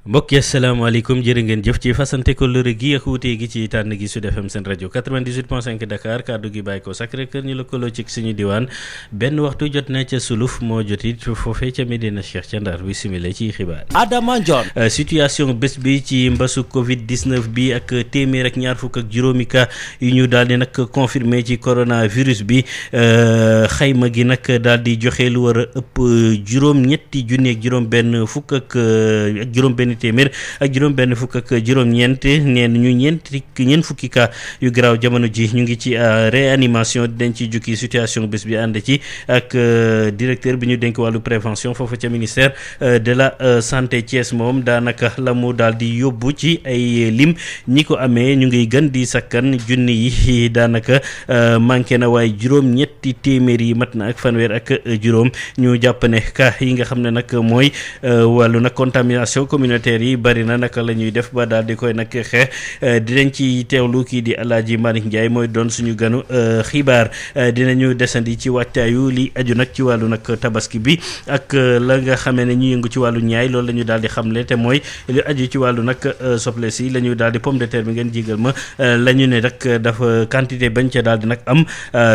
mbokk yi asalaamaaleykum jërë ngeen jëf ci fasante ko lëre gi ak wuute gi ci tànn gi Sud FM seen rajo 98.5 Dakar kàddu gi bàyyi ko Sacré-Cœur ñu lëkkaloo ci suñu diwaan benn waxtu jot na ca suluf moo jotit foofee ca Médina Cheikh ca Ndar bi simile ci xibaar. Adama Ndione. Situation bés bi ci mbasu Covid 19 bi ak téeméer ak ñaar fukk ak juróomi cas yu ñu daal di nag confirmé ci coronavirus bi xayma gi nag daal di joxe lu war a ëpp juróom-ñetti junni ak juróom-benn fukk ak juróom-benn téeméer ak juróom-benn fukk ak juróom-ñeent neen ñu ñeent fukki cas yu garaaw jamono ji ñu ngi ci réanimation dañ ci jukki situation bés bi ànd ci ak directeur bi ñu dénk wàllu prévention foofu ca ministère de la santé Thiès moom daanaka la mu daal di yóbbu ci ay lim ñi ko amee ñu ngi gën di sakkan junni yi daanaka manqué na waaye juróom-ñetti téeméer yi mat na ak fanweer ak juróom ñu jàpp ne cas yi nga xam ne nag mooy wàllu nag contamination communautaire yi bari na naka la ñuy def ba daal di koy nag xeex dinañ ci teewlu kii di Alaaji Malick Ndiaye mooy doon suñu ganu xibaar dinañu desandi ci wàccaayu li aju nag ci wàllu nag tabaski bi ak la nga xamee ne ñu yëngu ci wàllu ñaay loolu la ñu daal di xamle te mooy li aju ci wàllu nag soble si la ñu daal di pomme de terre bi ngeen jigal ma la ñu ne rek dafa quantité bañ ca daal di nag am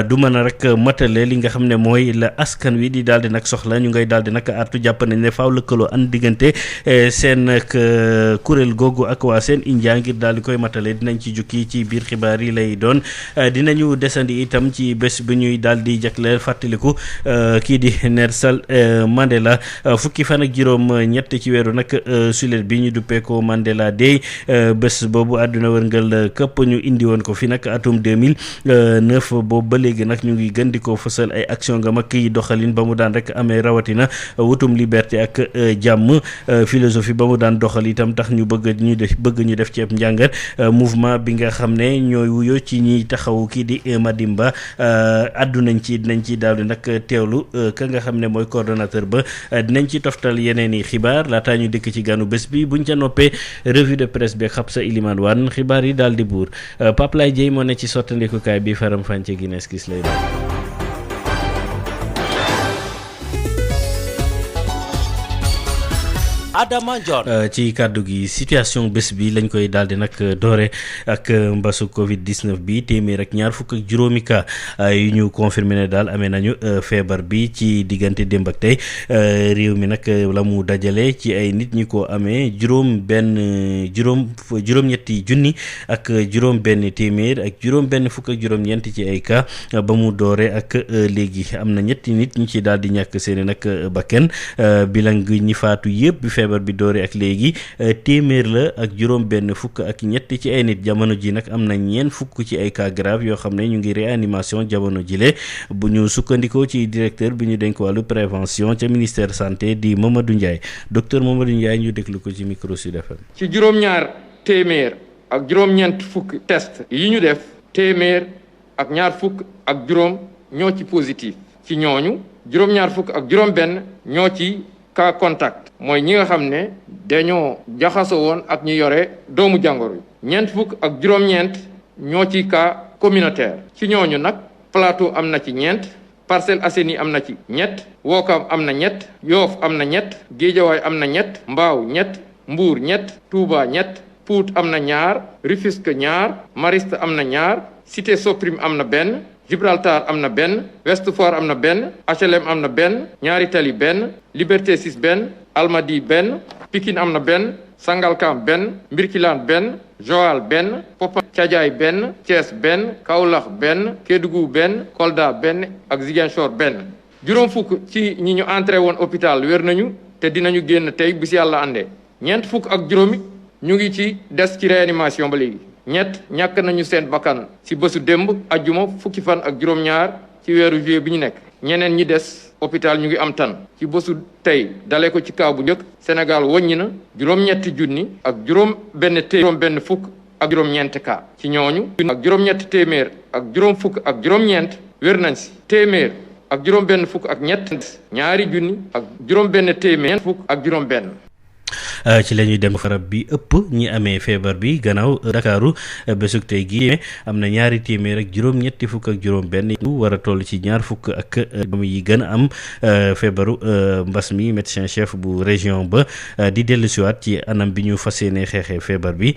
du mën a rek matale li nga xam ne mooy la askan wi di daal di nag soxla ñu ngay daal di nag artu jàpp nañ ne faaw lëkkaloo an diggante seen ak kuréel googu ak waa seen India ngir daal di koy matale dinañ ci jukki ci biir xibaar yi lay doon dinañu desandi itam ci bés bi ñuy daal di jagleel fàttaliku kii di Nelson Mandela fukki fan ak juróom ñett ci weeru nag sulet bi ñu duppee ko Mandela Day bés boobu àdduna wërngal këpp ñu indi woon ko fi nag atum 2009 boobu ba léegi nag ñu ngi gën di ko fësal ay action nga mag yi doxalin ba mu daan rek amee rawatina wutum liberté ak jàmm philosophie ba mu daan doxal itam tax ñu bëgg ñu def ceeb njàngat mouvement bi nga xam ne ñooy wuyoo ci ñiy taxawu kii di Madimba addu nañ ci dinañ ci daal di nag teewlu ka nga xam ne mooy coordonnateur ba dinañ ci toftal yeneen i xibaar laataa ñu dëkk ci ganu bés bi buñ ca noppee revue de presse bi Xabsa Iliman Wane xibaar yi daal di buur Pape Lay Dieye moo ne ci sottandikukaay bi faram fànce Guinness gis lay doon. Adama Ndione. ci kàddu gi situation bés bi lañ koy daal di nag doore ak mbasu Covid 19 bi téeméer ak ñaar fukk ak juróomi cas yu ñu confirmé ne daal amee nañu feebar bi ci diggante démb ak tey réew mi nag la mu dajale ci ay nit ñi ko amee juróom-ñetti junni ak juróom-benn téeméer ak juróom-benn fukk ak juróom-ñeent ci ay cas ba mu doore ak léegi am na ñetti nit ñu ci daal di ñàkk seeni nag bakken bilang ñi faatu yëpp bi feebar bi doore ak léegi téeméer la ak juróom benn fukk ak ñett ci ay nit jamono ji nag am na ñeent fukk ci ay cas grave yoo xam ne ñu ngi réanimation jamono jile bu ñu sukkandikoo ci directeur bi ñu dénk wàllu prévention ca ministère santé di Mamadou Ndiaye docteur Mamadou Ndiaye ñu déglu ko ci micro Sud FM. ci juróom-ñaar téeméer ak juróom-ñeent fukk test yi ñu def téeméer ak ñaar fukk ak juróom ñoo ci positif ci ñooñu juróom-ñaar fukk ak juróom benn ñoo ci cas contact mooy ñi nga xam ne dañoo jaxasoo woon ak ñu yore doomu jàngoro yi ñeent fukk ak juróom-ñeent ñoo ci cas communautaire ci ñooñu nag Plateau am na ci ñeent Parcelles Assainies am na ci ñett Ouakam am na ñett Yoff am na ñett Guédiawaye am na ñett Mbao ñett Mbour ñett Touba ñett Pout am na ñaar Rufisque ñaar Mariste am na ñaar Cité Soprim am na benn Gibraltar am na benn Ouest Foire am na benn HLM am na benn Ñaari Tali benn Liberté 6 benn Almadies benn Pikine am na benn Sangalkam benn Mbirkilaan benn Joal benn Popa Thiadiaye benn Thiès benn Kaolack benn Kédougou benn Kolda benn ak Ziguinchor benn juróom fukk ci ñi ñu entré woon hôpital wér nañu te dinañu génn tey bis yàlla àndee ñeent fukk ak juróomi ñu ngi ci des ci réanimation ba léegi ñett ñàkk nañu seen bakkan ci bésu démb ajjuma fukki fan ak juróom-ñaar ci weeru juillet bi ñu nekk ñeneen ñi des hôpital ñu ngi am tan ci bésu tey dalee ko ci kaw bu njëkk Sénégal wàññi na juróom-ñetti junni ak juróom-benn fukk ak juróom-ñeent cas ci ñooñu ak juróom-ñetti téeméer ak juróom fukk ak juróom-ñeent wér nañ si téeméer ak juróom-benn fukk ak ñett ñaari junni ak juróom-benn téeméer fukk ak juróom-benn ci la ñuy dem farab bi ëpp ñi amee feebar bi gannaaw Dakaaru bésug tey gi am na ñaari téeméer ak juróom-ñetti fukk ak juróom-benn ñu war a toll ci ñaar fukk ak yi gën a am feebaru mbas mi médecin chef bu région ba di dellusiwaat ci anam bi ñu fas yéene xeexee feebar bi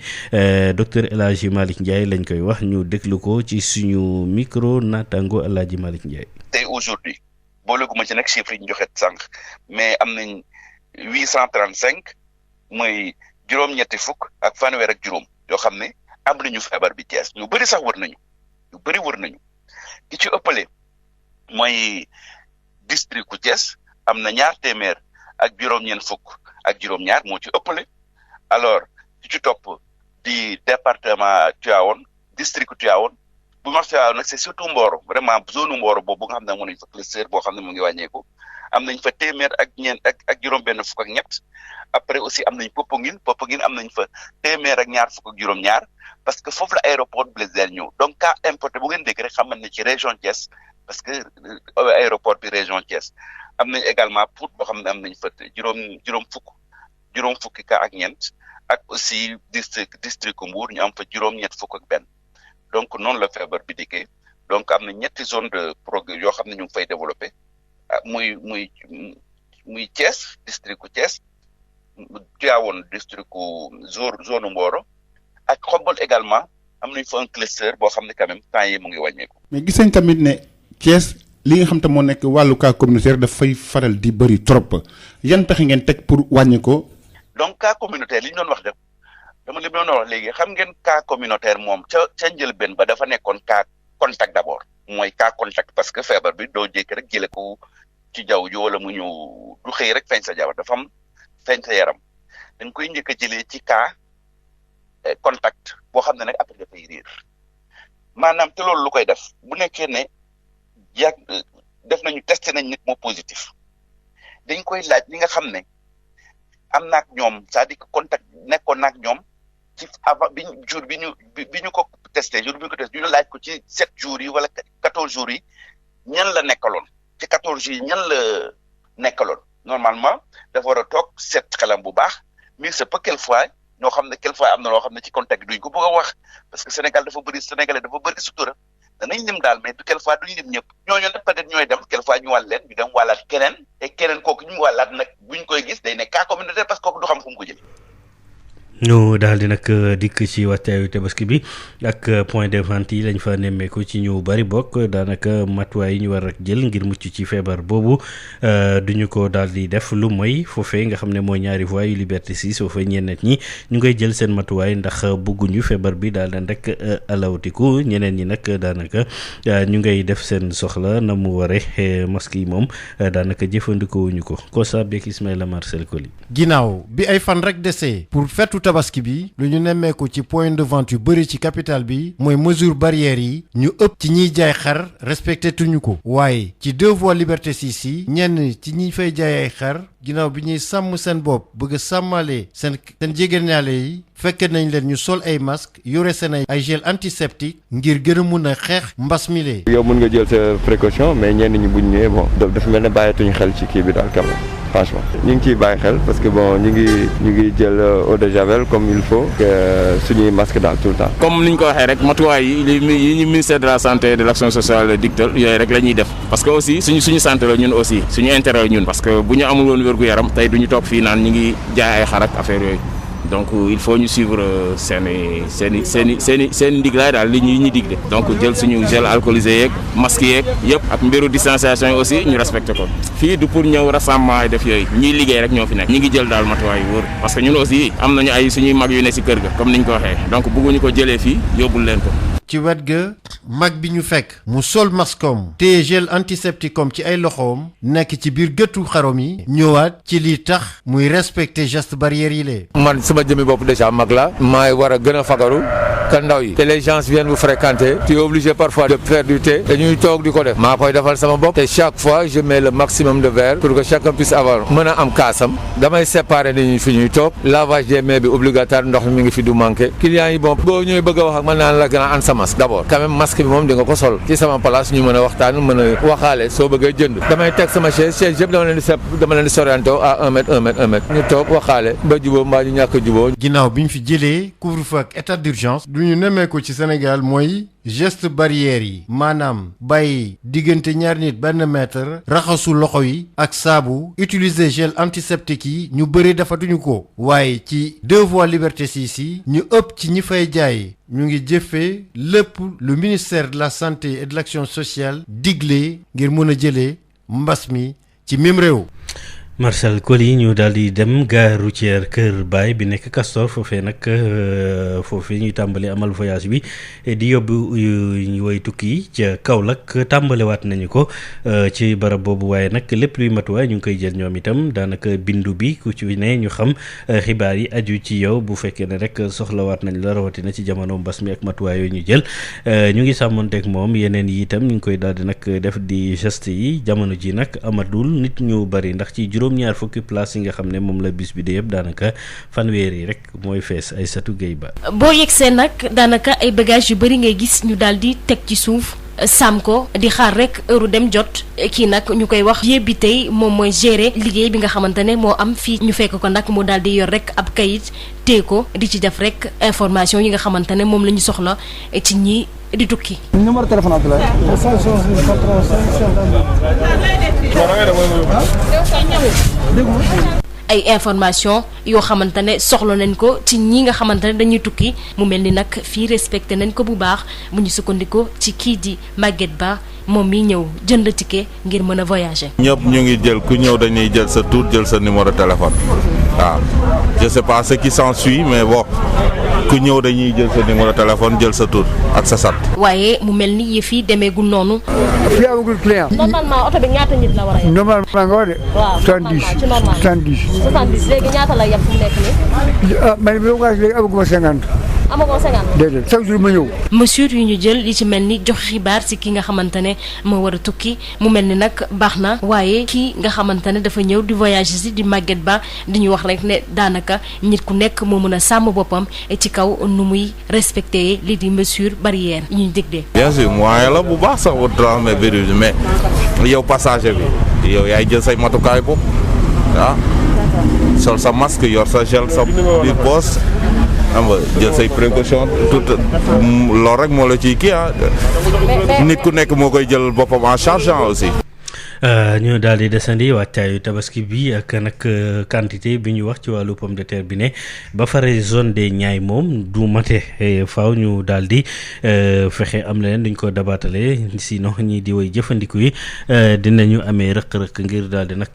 docteur El Hadji Malick Ndiaye lañ koy wax ñu déglu ko ci suñu micro naataango El Hadji Malick Ndiaye. tey aujourd'hui booluguma ci nag chiffre yi ñu joxe sànq mais am nañ 835. mooy juróom-ñetti fukk ak fanweer ak juróom yoo xam ne am nañu feebar bi Thiès ñu bëri sax wër nañu ki ci ëppale mooy district ku Thiès am na ñaar téeméer ak juróom-ñeent fukk ak juróom-ñaar moo ci ëppale alors ki ci topp di département Tivaouane district Tivaouane bu ma Tivaouane nag c'est surtout Mboro vraiment zone Mboro boobu nga xam ne mënuñ fa cluster boo xam ne mu ngi wàññeeku am nañ fa téeméer ak ñeent ak juróom-benn fukk ak ñett. après aussi am nañ Popenguine am nañ fa téeméer ak ñaar fukk ak juróom-ñaar parce que foofu la aéroport Blaise Diagne ñëw donc cas importé bu ngeen dégg rek xam ne ci région Thiès parce que aéroport bi région Thiès am nañ également Pout boo xam ne am nañ fa juróom fukki cas ak ñeent ak aussi district Mbour ñu am fa juróom-ñett fukk ak benn donc noonu la feebar bi dikkee donc am na ñetti zone de progrès yoo xam ne ñu ngi fay développé muy Thiès district ku Thiès. Tivaouane district zone Mboro ak Xombol également am nañ fa un cluster boo xam ne quand même temps yi mu ngi wàññeeku. mais gis nañ tamit ne Thiès li nga xam te moo nekk wàllu cas communautaire dafay faral di bëri trop yan pexe ngeen teg pour wàññi ko. donc cas communautaire li ñu doon wax def li doon wax léegi xam ngeen cas communautaire moom ca njëlbeen ba dafa nekkoon cas contact d'abord mooy cas contact parce que feebar bi doo jékki rek jële ko ci jaww ji wala mu ñëw du xëy rek feeñ sa jaww dafa am. feeñ sa yaram dañ koy njëkk a jëlee ci cas contact boo xam ne nag après dafay riir maanaam te loolu lu koy def bu nekkee ne def nañu testé nañ nit moo positif dañ koy laaj ñi nga xam ne am naak ñoom c'est-à-dire que contact nekkoon naak ñoom ci avant bi ñu ko testé jour bi ñu ko testé ñu laaj ko ci 7 jours yi wala 14 jours yi ñan la nekkaloon ci 14 jours yi ñan la nekkaloon. normalement dafa war a toog seet xelam bu baax mais c'est pas quelquefois ñoo xam ne quelquefois am na loo xam ne ci contact duñ ko bëgg a wax parce que Sénégalais dafa bëri sutura danañ lim daal mais du quelquefois duñ lim ñëpp ñooñu nag peut-être ñooy dem quelquefois ñu wàll leen ñu dem wàllaat keneen te keneen kooku ñu wàllaat nag buñ koy gis day nekk cas communautaire parce que kooku du xam fu mu ko jëlee. ñu daal di nag dikk ci waajtaayu tabaski bi ak point de vente yi lañ fa nemmeeku ci ñu bari bokk daanaka matuwaay yi ñu war a jël ngir mucc ci feebar boobu duñu ko daal di def lu mooy foofee nga xam ne mooy ñaari voies yu Liberté 6 foofee ñeneen ñi ñu ngay jël seen matuwaay ndax bëgguñu feebar bi daal di rek alawtiku ñeneen ñi nag daanaka ñu ngay def seen soxla na mu waree masque yi moom daanaka jëfandikoo wuñu ko Kosa beeg Ismaïla Marcel Koli. ginnaaw bi ay fan rek desee pour fetu tabaski bi lu ñu nemmeeku ci point de vente yu bëri ci capitale bi mooy mesure barrière yi ñu ëpp ci ñiy jaay xar respecté tuñu ko waaye ci 2 voies Liberté 6 yi ñenn ci ñi fay jaay ay xar ginnaaw bi ñuy sàmm seen bopp bëgg a sàmmale seen jegeñaale yi fekke nañ leen ñu sol ay masque yore seen ay gel antiseptique ngir gën a mun a xeex mbas mi lee. yow mun nga jël sa précaution mais ñenn ñi buñ ñëwee bon dafa mel ne bàyyeetuñu xel ci kii bi daal quand même franchement ñu ngi ciy bàyyi xel parce que bon ñu ngi jël eau de javel comme il faut que suñuy masque daal tout le temps. comme ni ñu ko waxee rek matuwaay yi ñu ministère de la santé et de l'action sociale digtal yooyu rek la ñuy def parce que aussi suñu santé la ñun aussi suñu intérêt ñun parce que bu ñu amul woon wérgu yaram tey du ñu toog fii naan ñu ngi jaay ay xar ak affaire yooyu donc il faut ñu suivre seen ndiglaay daal li ñuy digle donc jël suñu gel alcoolisé yeeg masque yeeg yëpp ak mbiru distanciation yi aussi ñu respecté ko fii du pour ñëw rassemblement def yooyu ñuy liggéey rek ñoo fi nekk ñi ngi jël daal matuwaay yu wóor parce que ñun aussi am nañu ay suñuy mag yu ne ci kër ga comme niñ ko waxee donc bëgguñu ko jëlee fii yóbbul leen ko. ci wet ga mag bi ñu fekk mu sol maskom te gel antiseptique comme ci ay loxoom nekk ci biir gëttu xarom yi ñëwaat ci lii tax muy respecter geste barrière yi lee. man sama jëmmi bopp déjà mag la maay war a gën a fagaru que ndaw yi te les gens viennent vous fréquenter tu es obligé parfois de faire du thé dañuy toog di ko def maa koy defal sama bopp te chaque fois je mets le maximum de verre pour que chacun puisse avoir mën a am kaasam damay séparer nit ñi fi ñuy toog lavage des mains bi obligatoire ndox mi ngi fi du manqué clients yi bon boo ñëwee bëgg a wax ak mën naa la gën a an sa masque d'abord quand même masque bi moom di nga ko sol ci sama place ñu mën a waxtaan mën a waxaale soo bëggee jënd damay teg sama chaise yëpp dama leen di sorianto à 1 mètre ñu toog waxaale ba jubóo mbaa ñu ñàkk a jubóo. ginnaaw bi ñu fi jëlee couvre-feu ak état d'urgence du ñu nemmee ko ci Sénégal mooy geste barrière yi maanaam bàyyi diggante ñaari nit benn mètre raxasu loxo yi ak saabu utiliser gel antiseptique yi ñu bëri dafatuñu ko waaye ci 2 voies Liberté 6 yi ñu ëpp ci ñi fay jaay ñu ngi jëfee lépp lu ministère de la santé et de l'action sociale digle ngir mën a jëlee mbas mi ci mim réew. Marcel Coly ñu daal di dem gare routière Kër Baye bi nekk Castor foofee nag foofee ñuy tàmbali amal voyage bi di yóbbu ñu woy tukki yi ca Kaolack tàmbalewaat nañu ko ci barab boobu waaye nag lépp luy matuwaay ñu ngi koy jël ñoom itam daanaka bindu bi ku ci ne ñu xam xibaar yi aju ci yow bu fekkee ne rek soxlawaat nañ la rawatina ci jamono mbas mi ak matuwaay yooyu ñu jël ñu ngi sàmmonteeg moom yeneen yi itam ñu ngi koy daal di nag def di geste yi jamono ji nag amadul nit ñu bari ndax ci juróom-ñaar fukki place yi nga xam ne moom la bis bi de yëpp daanaka fanweer yi rek mooy fees ay satu géey ba boo yegsee nag daanaka ay bagages yu bari ngay gis ñu daal di teg ci suuf saam ko di xaar rek heure dem jot kii nag ñu koy wax yëbbi tey moom mooy gérer liggéey bi nga xamante ne moo am fii ñu fekk ko nag mu daal di yor rek ab kayit téye ko di ci def rek information yi nga xamante ne moom la ñu soxla ci ñi di tukki. numéro téléphone Abdoulaye. ay information yoo xamante ne soxla nañ ko ci ñi nga xamante ne dañuy tukki mu mel ni nag fii respecté nañ ko bu baax bu ñu sukkandikoo ci kii di Maguette Ba moom mi ñëw jënd ticket ngir mën a voyager. ñëpp ñu ngi jël ku ñëw dañuy jël sa tur jël sa numéro téléphone waaw je sais pas ce qui s'ensuit mais bon ku ñëw dañuy jël sa numéro téléphone jël sa tur ak sa sat. waaye mu mel ni yëf yi demeegul noonu. fii amagul client. normalement oto bi ñaata nit la war a yem. normalement nga war de. waaw 70 léegi ñaata la yem fu mu nekk nii. ah man bi ma léegi amaguma 50. amagoo 50. déedéet chaque jour ma ñëw. mesures yu ñu jël li ci mel ni jox xibaar si ki nga xamante ne moo war a tukki mu mel ni nag baax na waaye kii nga xamante ne dafa ñëw di voyage si di Maguette Ba di ñu wax rek ne daanaka nit ku nekk moo mën a sàmm boppam ci kaw nu muy respecté li di mesure barrière yi ñuy déglee. bien sûr moyen la bu baax sax au transmettre virus mais yow passager bi yow yaay jël say matukaay bopp ah sol sa masque yor sa gel sa biir poche xam nga jël say précaution tout loolu rek moo la ciy kii nit ku nekk moo koy jël boppam en charge aussi. ñu daal di desandi wàccaayu tabaski bi ak nag quantité bi ñu wax ci wàllu pomme de terre bi ne ba fare zone des Niayes moom du mate faaw ñu daal di fexe am leneen duñ ko dabaatale sinon ñi di way jëfandiku yi dinañu amee rëq-rëq ngir daal di nag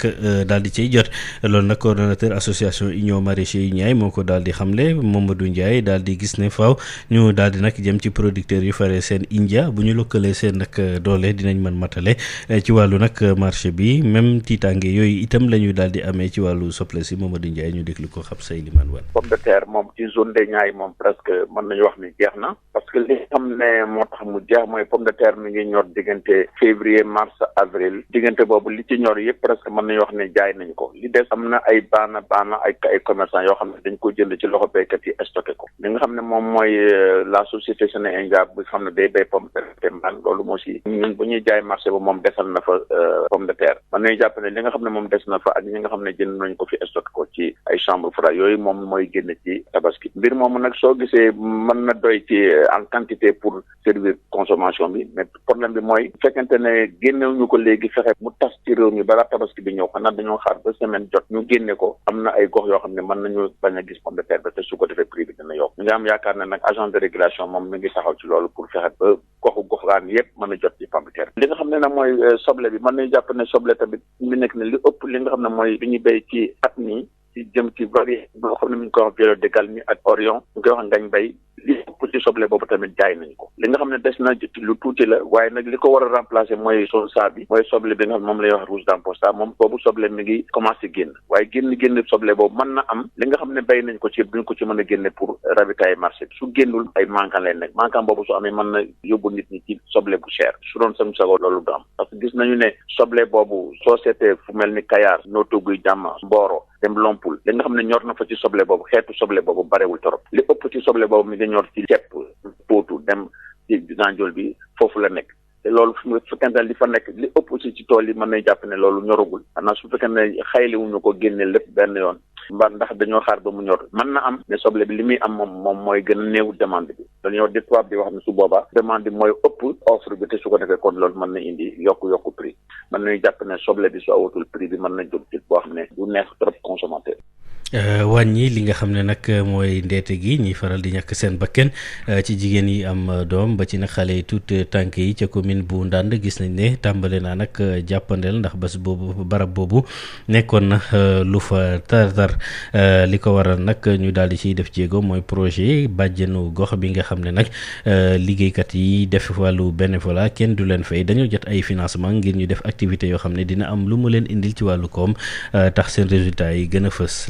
daal di cay jot loolu nag coordonnateur association union maraîcher yu Niayes moo ko daal di xamle Mamadou Ndiaye daal di gis ne faaw ñu daal di nag jëm ci producteurs yu fare seen India bu ñu lëkkalee seen nag doole dinañ mën matale ci wàllu nag marché bi même tiitaange yooyu itam la ñu daal di amee ci wàllu soble si Mamadou Ndiaye ñu déglu ko xam say limaan wan pomme de terre moom ci zone des Niayes moom presque mën nañu wax ni jeex na parce que li xam ne moo tax mu jeex mooy pomme de terre mi ngi ñor diggante février mars avril diggante boobu li ci ñor yëpp presque mën nañu wax ne jaay nañu ko li des am na ay baana ay commerçant yoo xam ne dañ ko jënd ci loxo béykat yi stocké ko li nga xam ne moom mooy la société Sénégal bu xam ne day béy pomme de terre mbaan loolu moo si ñun bu ñuy jaay marché ba moom desal na fa pomme de terre man nañu jàpp ne li nga xam ne moom des na fa ak ñi nga xam ne jënd nañ ko fi stock ko ci ay chambre froide yooyu moom mooy génn ci tabaski mbir moomu nag soo gisee mën na doy ci en quantité pour servir consommation bi mais problème bi mooy fekkente ne génnewuñu ko léegi fexe mu tas ci réew mi balaa tabaski bi ñëw xanaa dañoo xaar ba semaine jot ñu génne ko am na ay gox yoo xam ne mën nañu bañ a gis pomme de terre ba te su ko defee prix bi dina yokk ñu ngi am yaakaar ne nag agence de régulation moom mi ngi taxaw ci loolu pour fexe ba goxaan yëpp mën a jot ci pomme de terre li nga xam ne nag mooy soble bi mën nañu jàpp ne soble tamit mi nekk ne li ëpp li nga xam ne mooy bi ñu béy ci at mi ci jëm ci variété boo xam ne mi ngi koy wax Violet de Galmi ak Orion ñu koy wax ngañ bay li ëpp ci soble boobu tamit jaay nañ ko li nga xam ne des na lu tuuti la waaye nag li ko war a remplacer mooy solsa bi mooy soble bi nga xam ne moom lay wax rouge d'Amposta moom boobu soble mi ngi commencé génn waaye génn soble boobu mën na am li nga xam ne bay nañ ko ci duñ ko ci mën a génne pour ravitailler marché bi su génnul ay manquant lay nekk manquant boobu su amee mën na yóbbu nit ñi ci soble bu cher su doon sam sago loolu du am parce que gis nañu ne soble boobu soo seetee fu mel ni Kayar Notto Gouye Diama Mboro dem Lompul li nga xam ne ñor na fa ci soble boobu xeetu soble boobu barewul torop li ëpp ci soble boobu mi ngi ñor ci ceeb Potou dem ci Gandiol bi foofu la nekk te loolu su fekkente ne li fa nekk li ëpp aussi ci tool yi mën nañ jàpp ne loolu ñoragul xanaa su fekkee ne xayliwuñu ko génne lépp benn yoon ndax dañoo xaar ba mu ñor mën na am ne soble bi li muy am moom mooy gën a néew demande bi dañoo di tubaab di wax ne su boobaa demande bi mooy ëpp offre bi te su ko defee kon loolu mën na indi yokku prix mën nañu jàpp ne soble bi su awatul prix bi mën na jóg ci boo xam ne du neex trop consommateur. wàññi li nga xam ne nag mooy ndeete gi ñiy faral di ñàkk seen bakken ci jigéen yi am doom ba ci nag xale yi tout tànk yi ca commune bu Ndande gis nañ ne tàmbale naa nag jàppandeel ndax bés boobu barab boobu nekkoon na lu fa tar li ko waral nag ñu daal di ciy def jéego mooy projet bàjjenu gox bi nga xam ne nag liggéeykat yi def wàllu bénévolat kenn du leen fay dañoo jot ay financement ngir ñu def activité yoo xam ne dina am lu mu leen indil ci wàllu koom tax seen résultat yi gën a fës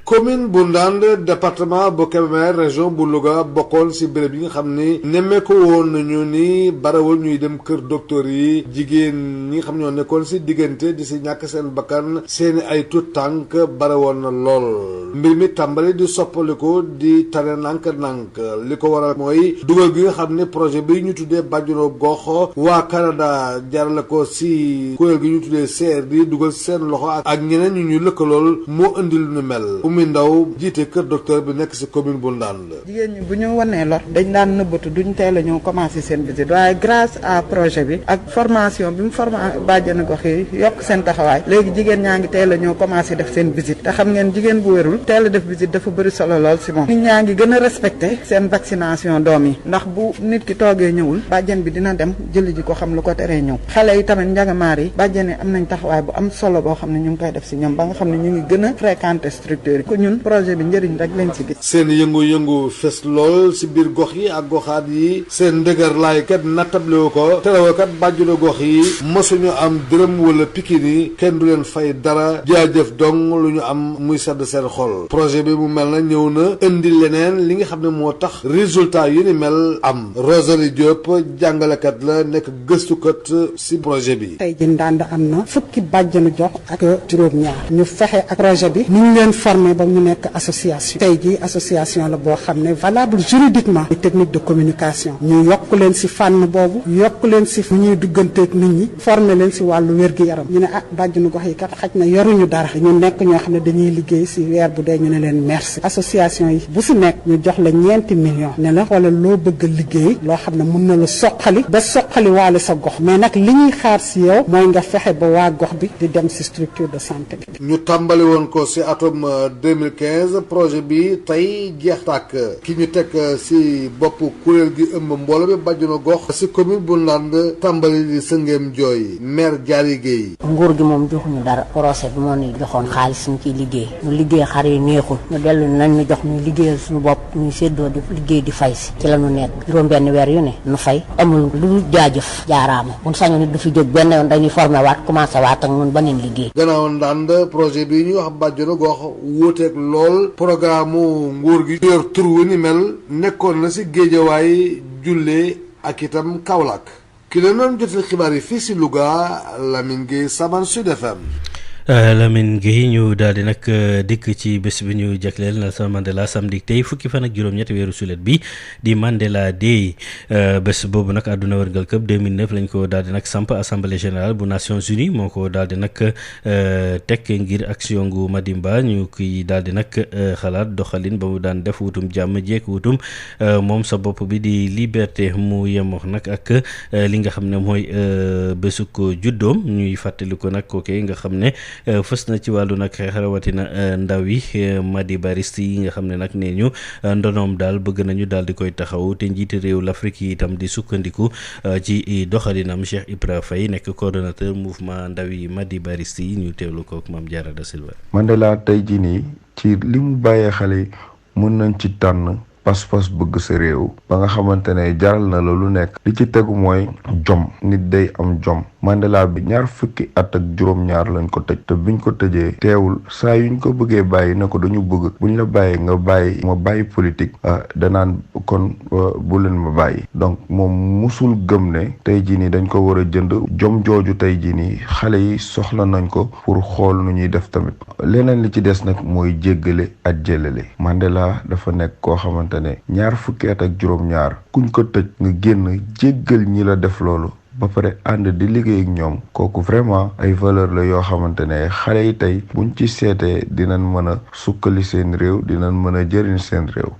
commune bu Ndande département bu Kébémer région bu Louga bokkoon ci béréb yi nga xam ni nemmeeku woon nañu ni barawul ñuy dem kër docteur yi jigéen ñi nga xam ñoo nekkoon ci diggante di ci ñàkk seen bakkan seeni ay tout tànk barawoon na lool mbir mi tàmbali di soppaliku di tane nànk-nànk li ko waral mooy dugal gi nga xam ne projet bi ñu tuddee bàjjenu gox waa Canada jarale ko ci kuréel gi ñu tuddee CRD dugal seen loxo ak ñeneen ñu lëkkalool moo indi lu nu mel Oumy Ndaw jiite kër docteur bi nekk ci commune bu Ndande. jigéen ñi bu ñu wanee lor dañ daan nëbbatu duñ teel a ñëw commencé seen visite waaye grâce à projet bi ak formation bi mu formé bàjjenu gox yi yokk seen taxawaay léegi jigéen ñaa ngi teel a ñëw commencé def seen visite te xam ngeen jigéen bu wérul teel a def visite dafa bëri solo lool ci moom nit ñaa ngi gën a respecté seen vaccination doom yi ndax bu nit ki toogee ñëwul bàjjen bi dina dem jëli ji ko xam lu ko teree ñëw xale yi tamit njagamaar yi bàjjen yi am nañ taxawaay bu am solo boo xam ne ñu ngi koy def ci ñoom ba nga xam ne ñu ngi gën a fréquenté structure yi ko ñun projet bi njëriñ rek lañ ci gis. seen yëngu-yëngu fes lool ci biir gox yi ak goxaat yi seen ndëgër laay kat nattable ko terewoo kat bàjjenu gox yi mosuñu am dërëm wala pikin yi kenn du leen fay dara jaajëf dong lu ñu am muy sedd seen xol projet bi mu mel na ñëw na indi leneen li nga xam ne moo tax résultat yu ni mel am Rosalie Diop jàngalekat la nekk gëstukat ci projet bi. tey jii Ndande am na fukki bàjjenu jox ak juróom-ñaar ñu fexe ak projet bi ni ñu leen formé ba mu nekk association tey jii association la boo xam ne valable juridiquement les techniques de communication ñu yokk leen ci fànn boobu yokk leen ci fu ñuy dugganteeg nit ñi formé leen ci wàllu wér-gi-yaram ñu ne bàjjenu gox yi kat xaj na yoruñu dara ñu nekk ñoo xam ne dañuy liggéey ci weer bu dee ñu ne leen merci association yi bu ci nekk ñu jox la $9 millions ne la xoolal loo bëgg a liggéey loo xam ne mun na la soqali ba soqali waale sa gox mais nag li ñuy xaar ci yow mooy nga fexe ba waa gox bi di dem ci structure de santé bi. ñu tàmbali woon ko ci atum 2015 projet bi tey jeex tàkk ki ñu teg ci bopp kuréel gi ëmb mbooloo bi bàjjenu gox ci commune bu Ndande tàmbali di sëngeem jooy maire Diary Gueye. nguur gi moom joxuñu dara projet bi moo ñu joxoon xaalis ñu ciy liggéey ñu liggéey xar yi neexul ñu dellu nañ ñu jox ñu liggéeyal suñu bopp ñu séddoo di liggéey di fay si ci la ñu nekk juróom-benn weer yu ne nu fay amul lu jaajëf jaaraama buñ sañoon nit du fi jóg benn yoon dañuy formé waat commencé waat ak ñun beneen liggéey. gannaaw Ndande projet bi ñuy wax bàjjenu gox wuuteeg lool programme nguur gi yor tur wu ni mel nekkoon na ci Géejawaay Julle ak itam Kaolack ki la doon jotal xibaar yi fii ci Louga Lamine Gueye Saban Sud FM. Lamine Gueye ñu daal di nag dikk ci bés bi ñu jagleel Nelson Mandela samedi tey fukki fan ak juróom-ñetti weeru sulet bi di Mandela Day bés boobu nag àdduna wërngal këpp 2009 lañ ko daal di nag samp assemblée générale bu Nations Unies moo ko daal di nag teg ngir action gu Madimba ñu koy daal di nag xalaat doxalin ba mu daan def wutum jàmm jeek wutum moom sa bopp bi di liberté mu yemox nag ak li nga xam ne mooy bésu ko juddoom ñuy fàttali ko nag kooke nga xam ne fës na ci wàllu nag rawatina ndaw yi Madi Bariste yi nga xam ne nag nee ñu ndonoom daal bëgg nañu daal di koy taxaw te njiiti réew l'Afrique yi itam di sukkandiku ci doxalinam. Cheikh Ibra Faye nekk coordonnateur mouvement ndaw yi Madi Bariste yi ñu teewlu ko ak Mame Diarra Da Silva. Mandela tey jii nii ci li mu bàyyee xale yi mën nañ ci tànn pas-pas bëgg sa réew ba nga xamante ne jaral na la lu nekk li ci tegu mooy jom. nit day am jom. Mandela bi 20 lañ ko tëj te biñ ko tëjee teewul saa yuñ ko bëggee bàyyi na ko dañu bëgg buñ la bàyyi nga bàyyi ma bàyyi politique danaan kon bu leen ma bàyyi. donc moom musul gëm ne tey jii nii dañ ko war a jënd jom jooju tey jii nii xale yi soxla nañ ko pour xool nu ñuy def tamit. leneen li ci des nag mooy jéggale ak jëlale. Mandela dafa nekk koo xamante ne 20 at ak juróom-ñaar kuñ ko tëj nga génn jéggal ñi la def loolu ba pare ànd di liggéey ak ñoom kooku vraiment ay valeur la yoo xamante ne xale yi tey buñ ci seetee dinañ mën a sukkali seen réew dinañ mën a jëriñ seen réew.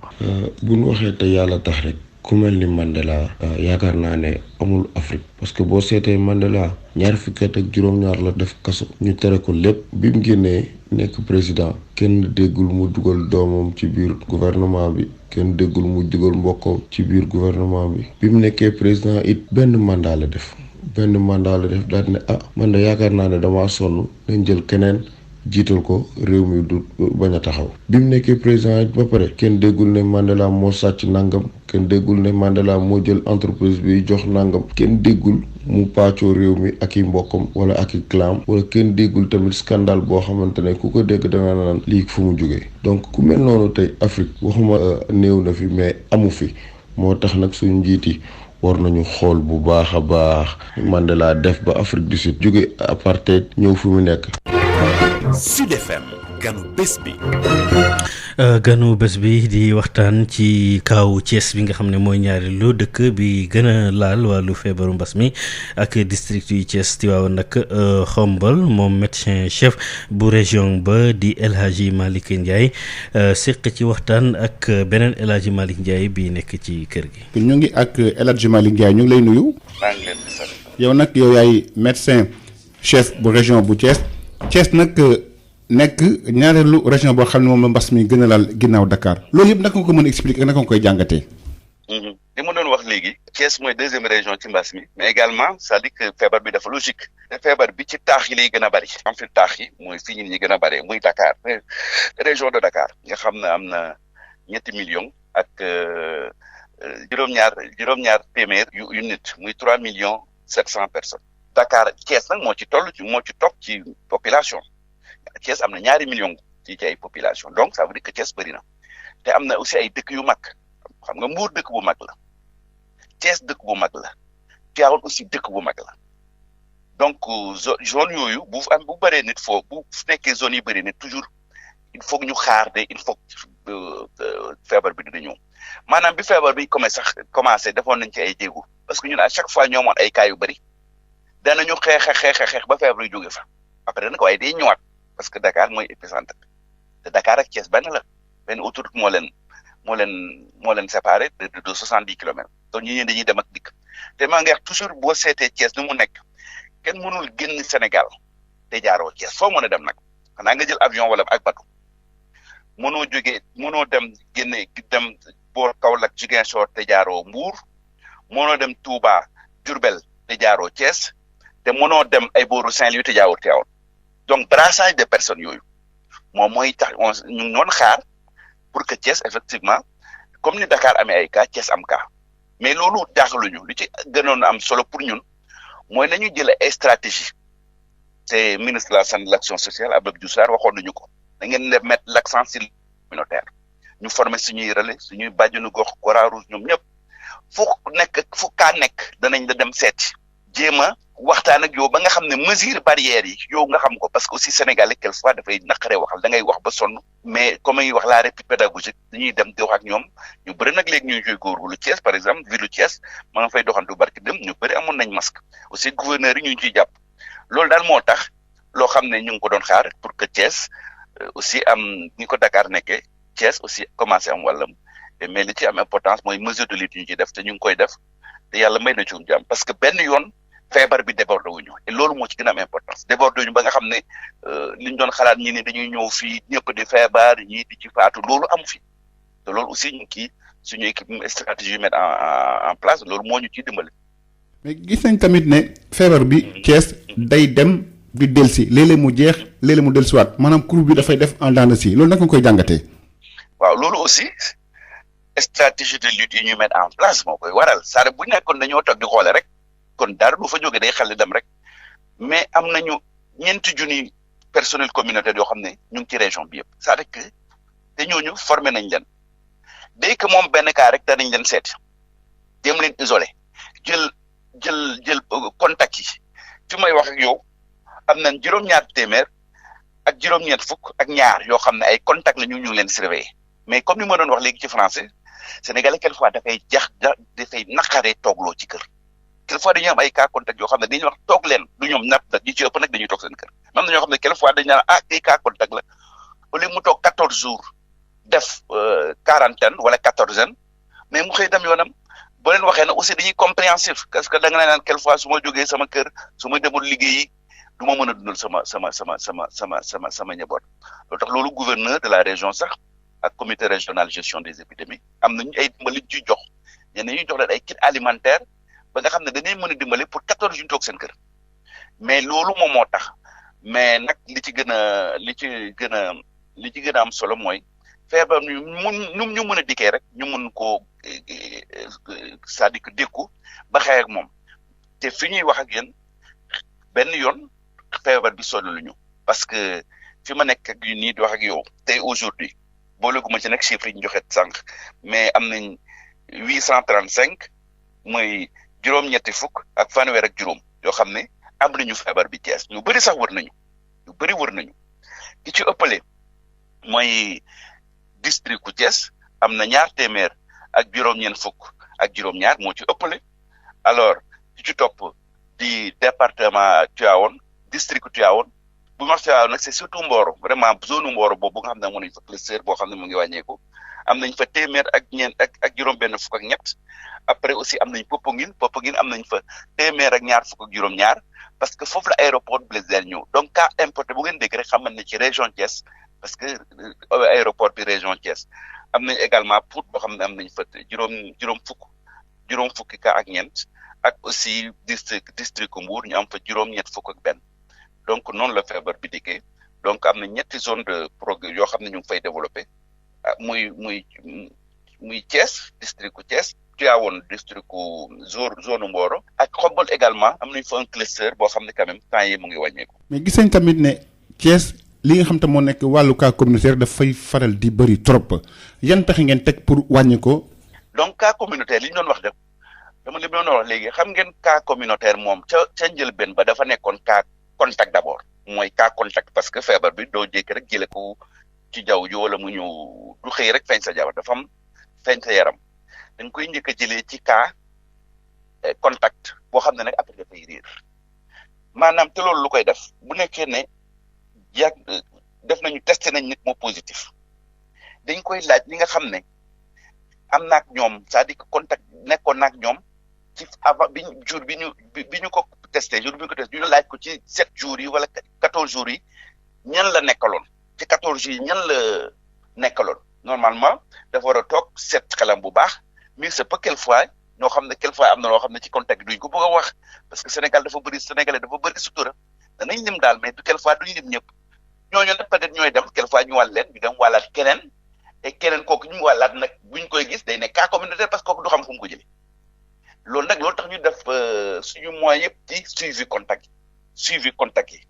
buñ waxee te yàlla tax rek ku mel ni Mandela yaakaar naa ne amul Afrique parce que boo seetee Mandela 20 at ak juróom-ñaar la def kaso ñu tere ko lépp bi mu génnee nekk président kenn déggul mu dugal doomam ci biir gouvernement bi kenn déggul mu dugal mbokkam ci biir gouvernement bi mu nekkee président it benn mandat la def daal ne man de yaakaar naa ne damaa sonn nañ jël keneen jiital ko réew mi du bañ a taxaw bi mu nekkee président it ba pare kenn déggul ne Mandela moo sàcc nangam kenn déggul ne Mandela moo jël entreprise bi jox nangam kenn déggul mu pàccoo réew mi ak i mbokkam wala ak i clam wala kenn déggul tamit scandale boo xamante ne ku ko dégg danga naan lii fu mu jógee. donc ku mel noonu tey Afrique waxuma néew na fi mais amu fi moo tax nag suñu njiit yi war nañu xool bu baax a baax Mandela def ba Afrique du Sud jóge apartheid ñëw fu mu nekk. Sud FM ganu bés bi. ganu bés bi di waxtaan ci kaawu Thiès bi nga xam ne mooy ñaareelu dëkk bi gën a laal wàllu feebaru mbas mi ak district yu Thiès Tivaouane nag Xombol moom médecin chef bu région ba di El Hadji Malick Ndiaye séq ci waxtaan ak beneen El Hadji Malick Ndiaye bi nekk ci kër gi. ñu ngi ak El Hadji Malick Ndiaye ñu ngi lay nuyu. maa ngi leen di sant. yow nag yow yaay médecin chef bu région bu Thiès. Thiès nag nekk ñaareelu région boo xam ne moom la mbas mi gën a laal ginnaaw Dakar loolu yëpp naka nga ko mën a expliquer naka nga koy jàngatee. li ma doon wax léegi Thiès mooy 2e région ci mbas mi mais également c'est-à-dire que feebar bi dafa logique te feebar bi ci taax yi lay gën a bari am fi taax yi mooy fii ñi gën a bari muy Dakar région de Dakar nga xam ne am na 3 millions ak juróom-ñaar téeméer yu nit muy 3,7 personnes. Dakar Thiès nag moo ci topp ci population Thiès am na 2 millions ci ay population donc ça veut dire que Thiès bëri na te am na aussi ay dëkk yu mag xam nga Mbour dëkk bu mag la Thiès dëkk bu mag la Tivaouane aussi dëkk bu mag la donc zone yooyu bu bëree nit foofu bu nekkee zone yi bëri nit toujours il faut ñu xaar de il faut feebar bi dina ñëw maanaam bi feebar bi commencé defoon nañ ci ay jéego parce que ñun à chaque fois ñoo amoon ay cas yu bëri. danañu xeex ba feebar yu jóge fa après nag waaye day ñëwaat parce que Dakar mooy épicentre te Dakar ak Thiès benn autoroute moo leen séparé de 70 kilomètres donc ñi dañuy dem ak dikk te maa ngi wax toujours boo seetee Thiès ni mu nekk kenn mënul génn Sénégal te jaaroo Thiès foo mën a dem nag xanaa nga jël avion wala ak bateau mënoo dem boor Kaolack Ziguinchor te jaaroo Mbour mënoo dem Touba Diourbel te jaaroo Thiès te mënoo dem ay booru Saint-Louis te jaaroo Tivaouane donc brassage de personnes yooyu moom mooy tax ñu doon xaar pour que Thiès effectivement comme ni Dakar amee ay cas Thiès am cas mais loolu jaaxaluñu li ci gënoon am solo pour ñun mooy nañu jël ay stratégie te ministre de la santé de l'action sociale Abdoulaye Diouf Sarr waxoon nañu ko da ngeen def mettre l'accent sur le communautaire ñu former suñuy relais suñuy bàjjenu gox Croix-Rouge ñoom ñëpp fu kaa nekk danañ la dem seeti jéem a waxtaan ak yow ba nga xam ne mesure barrières yi yow nga xam ko parce que aussi Sénégalais quelquefois dafay naqaree waxal da ngay wax ba sonn mais comme yi wax la réplique pédagogique dañuy dem di wax ak ñoom ñu bëri nag léegi ñu koy góorgóorlu Thiès par exemple ville Thiès ma nga fay doxantu barki dem ñu bëri amoon nañ masque aussi gouverneur yi ñu ngi ciy jàpp loolu daal moo tax loo xam ne ñu ngi ko doon xaar pour que Thiès aussi am ni ko Dakar nekkee Thiès aussi commencé am wàllam mais li ci am importance mooy mesure de lutte ñu ci def te ñu ngi koy def te yàlla may na ci jàmm parce que benn yoon feebar bi débordé wuñu et loolu moo ci gën a am importance débordé wuñu ba nga xam ne liñ doon xalaat ñi ne dañuy ñëw fii ñëpp di feebar ñii di ci faatu loolu amu fi te loolu aussi ñu kii suñu équipe stratégie yu mettre en place loolu moo ñu ciy dimbali. mais gis nañ tamit ne feebar bi Thiès day dem di delsi léeg-léeg mu jeex léeg-léeg mu dellusiwaat maanaam courbe bi dafay def en dents de scie loolu naka nga koy jàngatee. waaw loolu aussi stratégie de lutte yi ñu mettre en place moo koy waral saa bu nekkoon dañoo toog di xoole rek kon dara du fa jóge day xel dem rek mais am nañu ñeenti junni personnel communautaire yoo xam ne ñu ngi ci région bi yëpp c'est-à-dire que te ñooñu formé nañ leen dès que moom benn cas rek danañ leen seet jéem leen isolé jël contact yi fi may wax ak yow am nañ juróom-ñaar téeméer ak juróom-ñeent fukk ak ñaar yoo xam ne ay contact la ñu ngi leen surveiller mais comme ni ma doon wax léegi ci français sénégalais quelquefois dafay dafay naqaree toogloo ci kër quelquefois dañuy am ay cas contact yoo xam ne dañuy wax toog leen du ñoom napp nag ñi ci ëpp nag dañuy toog seen kër am na ñoo xam ne quelquefois dañu naan ay cas contact la au lieu mu toog 14 jours def quarantaine wala 14aine mais mu xëy dem yoonam boo leen waxee ne aussi dañuy compréhensif parce que da nga naan quelquefois su ma jógee sama kër su ma demul liggéeyi du ma mën a dundal sama njaboot loolu tax loolu gouverneur de la région sax ak comité régional gestion des épidémies am nañu ay dimbali ci jox ñenn ñuy jox leen ay kit alimentaire ba nga xam ne dañuy mën a dimbali pour 14 jours ñu toog seen kër mais loolu moom moo tax mais nag li ci gën a am solo mooy feebar ñu mën a dikkee rek ñu mën koo c'est-à-dire que dékku ba xeex ak moom te fi ñuy wax ak yéen benn yoon feebar bi sonn lu ñu parce que fi ma nekk ak yu nii di wax ak yow tey aujourd'hui booleguma ci nag chiffre yi ñu joxe sànq mais am nañ 835 mooy juróom-ñetti fukk ak fanweer ak juróom yoo xam ne am nañu feebar bi Thiès ñu bëri sax wër nañu ki ci ëppale mooy district ku Thiès am na ñaar téeméer ak juróom-ñeent fukk ak juróom-ñaar moo ci ëppale alors ki ci topp di département Tivaouane district Tivaouane bu ma Tivaouane nag c'est surtout Mboro vraiment zone Mboro boobu nga xam ne amoon nañ fa cluster boo xam ne mu ngi wàññeeku am nañ fa téeméer ak ñeent ak juróom-benn fukk ak ñett après aussi am nañ Popenguine am nañ fa téeméer ak ñaar fukk ak juróom-ñaar parce que foofu la aéroport Blaise Diagne ñëw donc cas importé bu ngeen dégg rek xam ne ci région Thiès parce que aéroport bi région Thiès am nañ également Pout boo xam ne am nañ fa juróom fukki cas ak ñeent ak aussi district Mbour ñu am fa juróom-ñett fukk ak benn donc noonu la feebar bi dikkee donc am na ñetti zone de progrès yoo xam ne ñu ngi fay développé muy Thiès district ku Thiès Tivaouane district ku zone Mboro ak Xombol également am nañ fa un cluster boo xam ne quand même temps yi mu ngi wàññeeku. mais gis nañ tamit ne Thiès li nga xam te moo nekk wàllu cas communautaire dafay faral di bëri trop yan pexe ngeen teg pour wàññi ko. donc cas communautaire li ñu doon wax def dama li ma doon wax léegi xam ngeen cas communautaire moom ca njëlbeen ba dafa nekkoon cas contact d'abord mooy cas contact parce que feebar bi doo jékki rek jële ko ci jaww ji wala mu ñëw du xëy rek feeñ sa jaww dafa am feeñ sa yaram dañ koy njëkk a jëlee ci cas contact boo xam ne nag après dafay riir maanaam te loolu lu koy def bu nekkee ne def nañu testé nañ nit moo positif dañ koy laaj li nga xam ne am naak ñoom c'est-à-dire que contact nekkoon naak ñoom ci avant jour bi ñu ko testé ñu laaj ko ci 7 jours yi wala 14 jours yi ñan la nekkaloon ci 14 jours yi ñan la nekkaloon normalement dafa war a toog seet xelam bu baax mais c'est pas quelquefois ñoo xam ne quelquefois am na loo xam ne ci contact duñ ko bëgg a wax parce que Sénégalais dafa bëri sutura danañ lim daal mais du quelquefois duñ lim ñëpp ñooñu nag peut-être ñooy dem quelquefois ñu wàll leen ñu dem wàllaat keneen et keneen kooku ñu wàllaat nag buñ koy gis day nekk cas communautaire parce que kooku du xam fu mu ko jëlee loolu tax ñu def suñu moyens yëpp ci suivi contact yi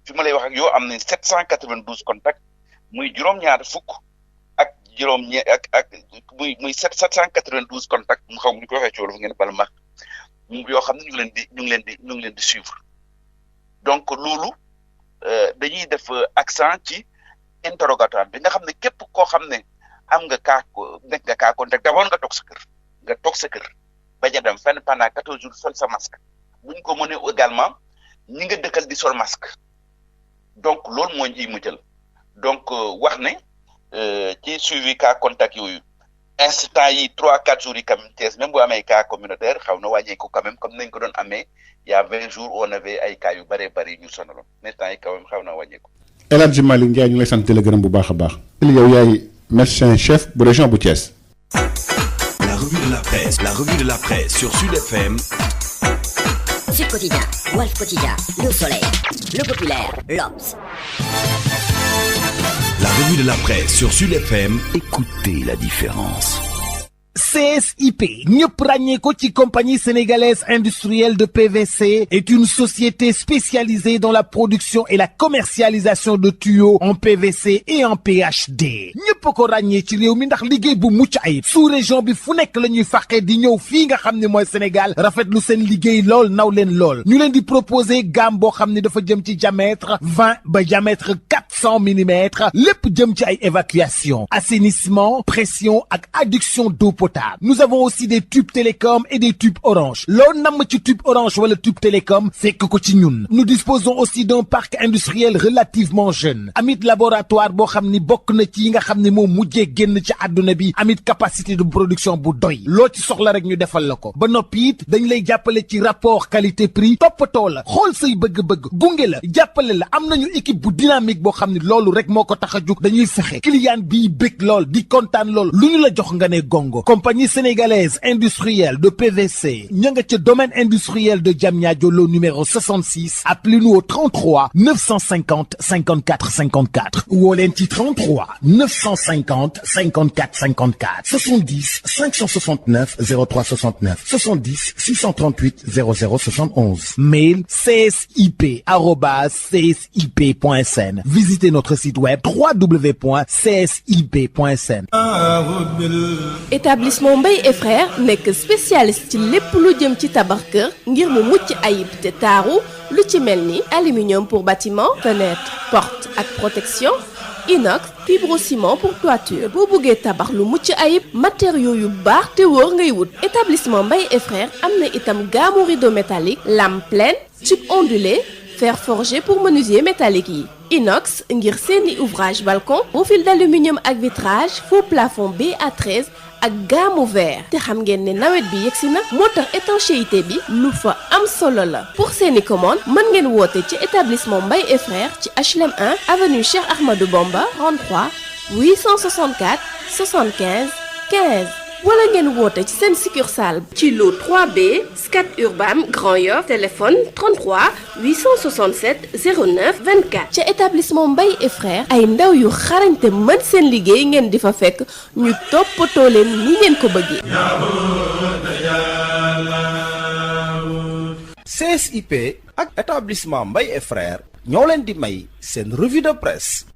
fi ma lay wax ak yow am nañ 792 contacts muy juróom-ñaar fukk ak ak muy 792 contacts mu xaw ñu ko waxee ci wolof ngeen bal ma yoo xam ne ñu ngi leen di suivre donc loolu dañuy def accent ci interrogatoire bi nga xam ne képp koo xam ne am nga cas contact d'abord nga toog sa kër bañ a dem fenn pendant 14 jours sol sa masque buñ ko mënee également ñi nga dëkkal di sol masque donc loolu moo ñuy muccal donc wax ne ci suivi cas contact yooyu instant yi 3-4 jours yi quand même Thiès même bu amee cas communautaire xaw na wàññeeku quand même comme nañ ko doon amee il y a 20 jours on avait ay cas yu bëree bëri ñu sonaloon mais temps yi quand même xaw na wàññeeku. El Hadji Malick Ndiaye ñu lay sant la gërëm bu baax a baax. yow yaay médecin chef bu région bu Thiès. La revue de la presse sur Sud FM. Sud Quotidien, Walf Quotidien, Le Soleil, Le Populaire, L'Obs. La revue de la presse sur Sud FM. Écoutez la différence. CSIP ñëpp ràññee ko ci compagnie sénégalaise industrielle de PVC est une société spécialisée dans la production et la commercialisation de tuyaux en PVC et en PHD ñëpp ko ràññee ci réew mi ndax liggéey bu mucc ayib sous région bi fu nekk la ñuy fàqee di ñëw fii nga xam ne mooy Sénégal rafetlu seen liggéey lool naw leen lool ñu leen di proposer gamme boo xam ne dafa jëm ci diamètre 20 ba diamètre 400 millimètres lépp jëm ci ay évacuation assainissement pression ak adduction d'eau potable. Nous avons aussi des tubes télécom et des tubes orange. L'on nomme ci tube orange ou le tube télécom, c'est que ci ñun. Nous disposons aussi d'un parc industriel relativement jeune. Amit laboratoire boo xam ni bokk na ci yi nga xam ne moo mujjee génn ci àdduna bi amit capacité de production bu doy. loo ci soxla rek ñu defal la ko. ba noppi it dañ lay jàppale ci rapport qualité prix toppatoo la xool say bëgg-bëgg gunge la jàppale la am nañu équipe bu dynamique boo xam ne loolu rek moo ko tax a jug dañuy fexe client bii bëgg lool di kontaan lool lu ñu la jox nga ne gongo. Compagnie sénégalaise industrielle de PVC ña nga ca domaine industriel de Diamniadio lo numéro 66 appelez-nous au 33 950 54 54 woo leen ci 33 950 54 54 70 569 03 69 70 638 00 71 mail csip@csip.sn. Visitez notre site web www.csip.sn. Établissement Mbaye et Frères nekk spécialiste ci lépp lu jëm ci tabax kër ngir mu mucc ayib te taaru lu ci mel ni aluminium pour bâtiment fenêtre porte ak protection inox fibrociment pour toiture boo bëggee tabax lu mucc ayib matériaux yu baax te wóor ngay wut. Établissement Mbaye et Frères am na itam gamme rideau métallique lame pleine tube ondulé fer forgé pour menuisier métallique yi. Inox ngir seeni ouvrage balcon profil d'aluminium ak vitrage faux plafond BA13 ak gamme vert te xam ngeen ne nawet bi yegsi na moo tax étanchéité bi lu fa am solo la. Pour seeni commande mën ngeen woote ci établissement Mbaye et Frères ci HLM 1 avenue Cheikh Ahmadou Bamba 33 864 75 15 wala ngeen woote ci seen succursale ci lo 3B Scat Urbam Grand Yoff téléphone 33 867 09 24 ca établissement Mbaye et Frères ay ndaw yu xarañte mën seen liggéey ngeen di fa fekk ñu toppatoo leen ni ngeen ko bëggee. CSIP ak établissement Mbaye et Frères ñoo leen di may seen revue de presse.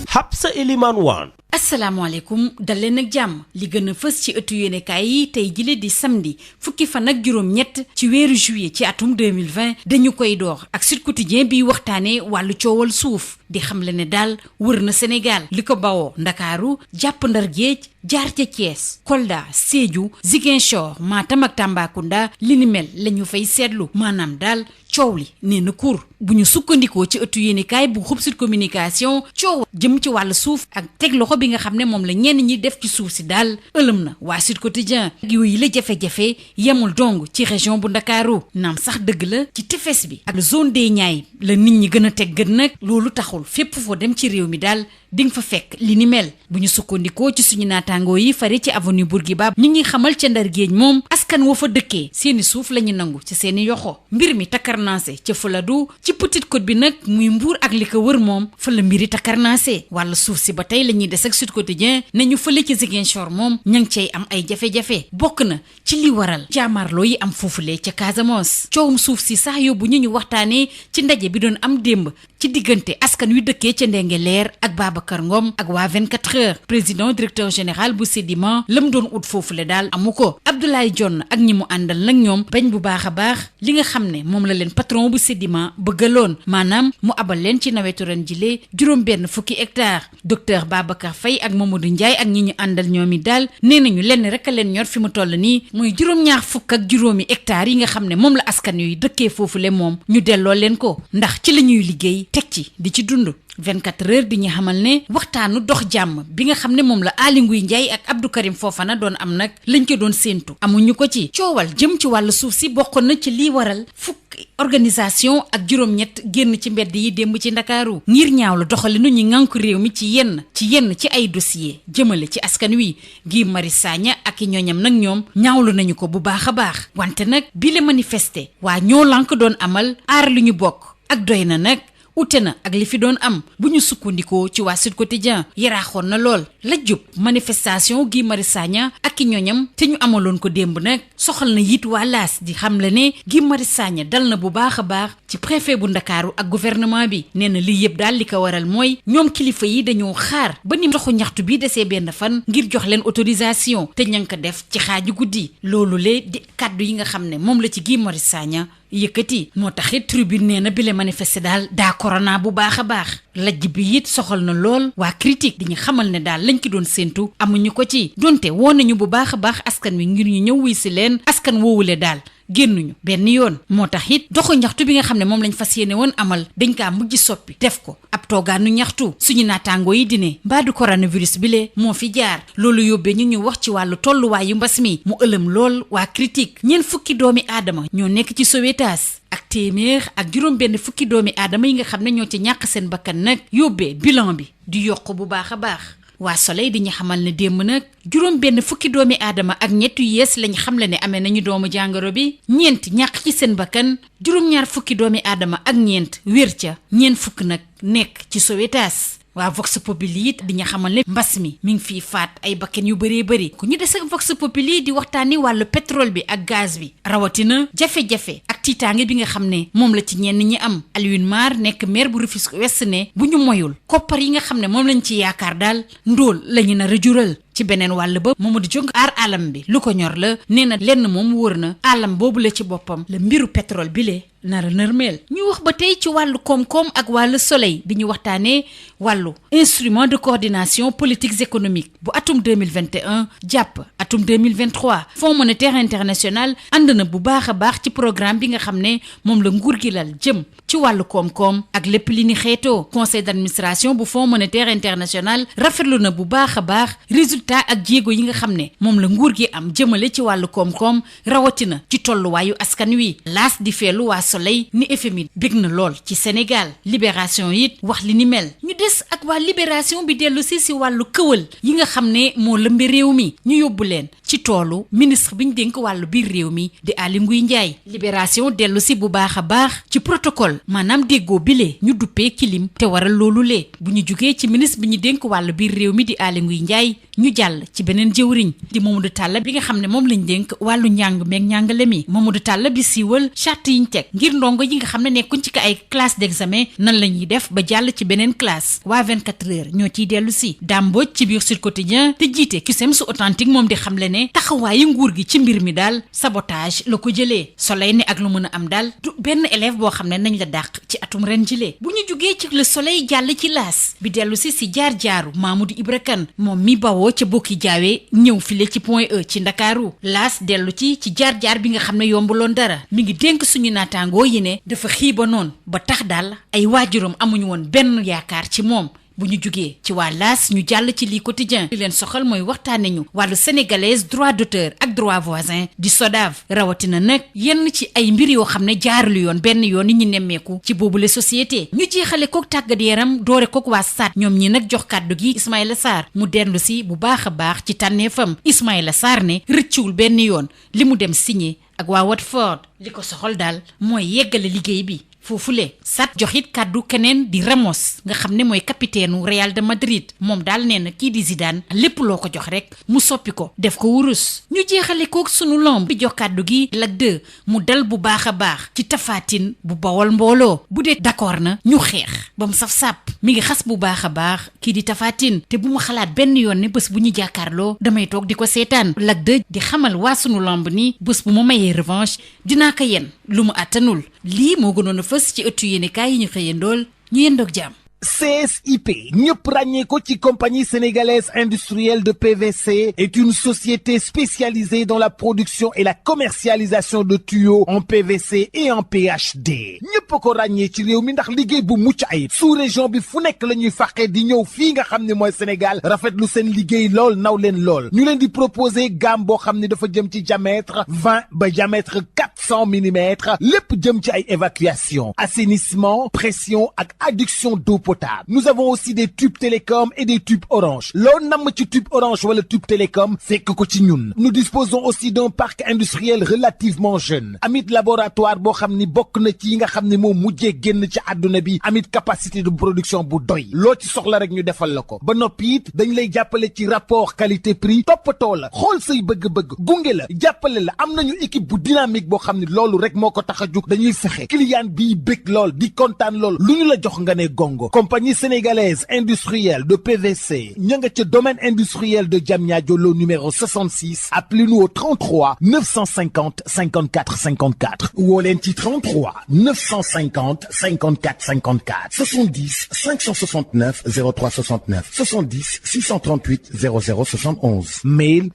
Habsa Eliman Wan. asalaamaaleykum dal leen ak jàmm li gën a fës ci ëttu yéenekaay yi tey jile di samedi fukki fan ak juróom-ñett ci weeru juillet ci atum 2020 dañu koy door ak Sud Quotidien bi waxtaanee wàllu coowal suuf di xamle ne daal wër na Sénégal li ko bawoo Ndakaaru jàpp Ndar Géej jaar ca Thiès Kolda Sédhiou Ziguinchor Matam ak Tambacounda li ni mel la ñu fay seetlu maanaam daal coow li nee na kur bu ñu sukkandikoo ci ëttu yéenekaay bu groupe Sud Communication coow jëm ci wàllu suuf ak teg loxo bi nga xam ne moom la ñenn ñi def ci suuf si daal ëlëm na waa Sud Quotidien yooyu la jafe-jafe yemul dong ci région bu Ndakaaru naam sax dëgg la ci tefes bi ak zone des Niayes la nit ñi gën a teg gën nag loolu taxul fépp foo dem ci réew mi daal di nga fa fekk li ni mel bu ñu sukkandikoo ci suñu naataangoo yi fare ci avenue Bourguiba ñu ngi xamal ca Ndar Géej moom askan wa fa dëkkee seeni suuf la ñu nangu ci seeni yoxo mbir mi takarnaase ca Fuladu ci Petite Côte bi nag muy Mbuur ak li ko wër moom fa la mbiri takarnaase wàlla suuf si ba tey la ñuy des ak Sud Quotidien ne ñu fële ci Ziguinchor moom ña ngi cay am ay jafe-jafe bokk na ci li waral jaamarloo yi am foofulee ca Casamance coowum suuf si sax yóbbu ñu waxtaanee ci ndaje bi doon am démb ci diggante askan wi dëkkee ca Ndingler ak Babacar Ngom ak waa 24 heures président directeur général bu Sedima lam doon ut foofule daal amu ko Abdoulaye Dione ak ñi mu àndal nag ñoom bañ bu baax a baax li nga xam ne moom la leen patron bu Sedima bëggaloon maanaam mu abal leen ci nawetu ren jile juróom-benn fukki hectares docteur Babacar Faye ak Mamadou Ndiaye ak ñi ñu àndal ñoom it daal nee nañu lenn rek a leen ñor fi mu toll nii muy juróom-ñaar fukk ak juróomi hectares yi nga xam ne moom la askan yu dëkkee foofule moom ñu delloo leen ko ndax ci la ñuy liggéey teg ci di ci dund 24 heures di ñu xamal ne waxtaanu dox jàmm bi nga xam ne moom la Aly Ngouille Ndiaye ak Abdou Karim Fofana doon am nag lañ ko doon séentu amuñu ko ci coowal jëm ci wàllu suuf si bokkoon na ci lii waral fukki organisation ak juróom-ñett génn ci mbedd yi démb ci Ndakaaru ngir ñaawlu doxalinu ñu ngànk réew mi ci yenn ci ay dossier jëmale ci askan wi Guy Marius Sagna ak i ñooñam nag ñoom ñaawlu nañu ko bu baax a baax wante nag bi la manifester waa ñoo lànk doon amal aar lu ñu bokk ak doy na nag ute na ak li fi doon am bu ñu sukkandikoo ci waa Sud Quotidien yaraaxoon na lool la jub manifestation Guy Marius Sagna ak i ñoñam te ñu amaloon ko démb nag soxal na it waa L'As di xam le ne Guy Marius Sagna dal na bu baax a baax ci préfet bu Ndakaaru ak gouvernement bi nee na lii yëpp daal li ko waral mooy ñoom kilifa yi dañoo xaar ba ni doxu ñaxtu bi desee benn fan ngir jox leen autorisation te ña ko def ci xaaju guddi loolu le di kàddu yi nga xam ne moom la ci Guy Marius Sagna yëkkati moo taxit tribune nee na bile manifester daal daa corona bu baax a baax lajj bi it soxal na lool waa critique di ñu xamal ne daal lañ ki doon séentu amuñu ko ci donte woo nañu bu baax a baax askan wi ngir ñu ñëw wuy si leen askan woowule daal génnuñu benn yoon moo tax it doxu ñaxtu bi nga xam ne moom lañ fas yéene woon amal dañ kaa mujj soppi def ko ab toogaanu ñaxtu suñu naataangoo yi di ne mbaadu coronavirus bi le moo fi jaar loolu yóbbee ñu wax ci wàllu tolluwaayu mbas mi mu ëlëm lool waa critique ñeent fukki doomi aadama ñoo nekk ci Sowétas ak téeméer ak juróom benn fukki doomi aadama yi nga xam ne ñoo ci ñàkk seen bakkan nag yóbbee bilan bi di yokk bu baax a baax waa Soleil di ñu xamal ne démb nag juróom benn fukki doomi aadama ak ñett yu yees lañ xamle ne amee nañu doomu jàngoro bi ñeent ñàkk ci seen bakkan juróom-ñaar fukki doomi aadama ak ñeent wér ca ñeent fukk nag nekk ci Sowétas waa Vox Populi it di ñu xamal ne mbas mi ngi fiy faat ay bakkan yu bëree bëri ku ñu des ak Vox Populi di waxtaani wàllu pétrole bi ak gaz bi rawatina jafe-jafe ak tiitaange bi nga xam ne moom la ci ñenn ñi am Alioune Mar nekk maire bu Rufisque Ouest ne bu ñu moyul koppar yi nga xam ne moom lañ ci yaakaar daal ndóol la ñu nar a jural ci beneen wàll ba Mamadou Diong aar alam bi lu ko ñor la nee na lenn moom wóor na alam boobu la ci boppam la mbiru pétrole bi le nara nërmeel ñu wax ba tey ci wàllu koom-koom ak wàllu soleil di ñu waxtaanee wàllu instrument de coordination politiques économiques bu atum 2021 jàpp atum 2023 Fonds monétaire international ànd na bu baax a baax ci programme bi nga xam ne moom la nguur gi lal jëm ci wàllu koom-koom ak lépp li ni xeetoo conseil d'administration bu Fonds monétaire international rafetlu na bu baax a baax résultat ak jéego yi nga xam ne moom la nguur gi am jëmale ci wàllu koom-koom rawatina ci tolluwaayu askan wi laas di feelu waa Soleil ni FMI bég na lool ci Sénégal Libération it wax li ni mel ñu des ak waa Libération bi dellu si wàllu këwal yi nga xam ne moo lëmbe réew mi ñu yóbbu leen ci toolu ministre bi ñu dénk wàllu biir réew mi di Aly Ngouille Ndiaye Libération dellu si bu baax a baax ci protocole maanaam déggoo bile ñu duppee kilim te waral loolu lee bu ñu jugee ci ministre bi ñu dénk wàllu biir réew mi di Aly Ngouille Ndiaye ñu jàll ci beneen jëwriñ di Mamadou Talla bi nga xam ne moom lañ dénk wàllu njàng meeg njàngale mi Mamadou Talla di siiwal charte yiñ teg ngir ndongo yi nga xam ne nekkuñ ci ay classe d'examen nan la ñuy def ba jàll ci beneen classe waa 24 heures ñoo ciy dellu si dàmbooj ci biir Sud Quotidien te jiite CUSEMS authentique moom di xamle ne taxawaayu nguur gi ci mbir mi daal sabotage la ko jëlee Soleil ne ak lu mën a am daal du benn élève boo xam ne nañ la dàq ci atum ren jile bu ñu jugee ci Le Soleil jàll ci L'As bi dellu si jaar-jaaru Mamadou Ibra Kane moom mi bawoo ca bokki jaawee ñëw file ci Point E ci Ndakaaru L'As dellu ci jaar-jaar bi nga xam ne yombuloon dara mi ngi dénk suñu naataangoo yi ne dafa xiiba noonu ba tax daal ay waajuram amuñu woon benn yaakaar ci moom bu ñu jugee ci waa L'As ñu jàll ci lii quotidien li leen soxal mooy waxtaane ñu wàllu sénégalaise droit d'auteur ak droit voisin di SODAV rawatina nag yenn ci ay mbir yoo xam ne jaarlu yoon benn yoon yi ñu nemmeeku ci boobule société ñu jeexale kook tàggat yaram doore kook waa SAD ñoom ñi nag jox kàddu gi Ismaïla Sarr mu dellu si bu baax a baax ci tànneefam Ismaïla Sarr ne rëccuwul benn yoon li mu dem signé ak waa Watford li ko soxal daal mooy yeggale liggéey bi foofule sat joxit kàddu keneen di Ramos nga xam ne mooy capitaine u Real de Madrid moom daal nee na kii di Zidane lépp loo ko jox rek mu soppi ko def ko wurus ñu jeexale kook sunu lomb bi jox kàddu gi Lac 2 mu dal bu baax a baax ci tafaatin bu bawal mbooloo bu dee d'accord na ñu xeex ba mu saf sàpp mi ngi xas bu baax a baax kii di tafaatin te bu ma xalaat benn yoon ne bés bu ñu jàkkaarloo damay toog di ko seetaan Lac 2 di xamal waa sunu lomb ni bés bu ma mayee revanche dinaa ko yen lu mu àttanul lii moo gënoon a fës ci ëttu yéenekaay yi ñu xëyandool ñu yendoog jàmm CSIP ñëpp ràññee ko ci compagnie sénégalaise industrielle de PVC est une société spécialisée dans la production et la commercialisation de tuyaux en PVC et en PHD ñëpp ko ràññee ci réew mi ndax liggéey bu mucc ayib sous région bi fu nekk la ñuy fàqee di ñëw fii nga xam ne mooy Sénégal rafetlu seen liggéey lool naw leen lool ñu leen di proposer gamme boo xam ne dafa jëm ci diamètre 20 ba diamètre 400 millimètres lépp jëm ci ay évacuation assainissement pression ak adduction d'eau potable nous avons aussi des tubes télécom et des tubes orange loo namm ci tube orange wala tube télécom fekk ko ci ñun nous disposons aussi d'un parc industriel relativement jeune amit laboratoire boo xam ni bokk na ci yi nga xam ne moo mujjee génn ci àdduna bi amit capacité de production bu doy loo ci soxla rek ñu defal la ko ba noppi it dañ lay jàppale ci rapport qualité prix toppatoo la xool say bëgg-bëgg gunge la jàppale la am nañu équipe bu dynamique boo xam ne loolu rek moo ko tax a jug dañuy fexe client bii bëgg lool di kontaan lool lu ñu la jox nga ne gongo compagnie sénégalaise industrielle de PVC ña nga ca domaine industriel de Diamniadio lo numéro 66 appelez-nous au 33 950 54 54 woo leen ci 33 950 54 54 70 569 03 69 70 638 00 71 mail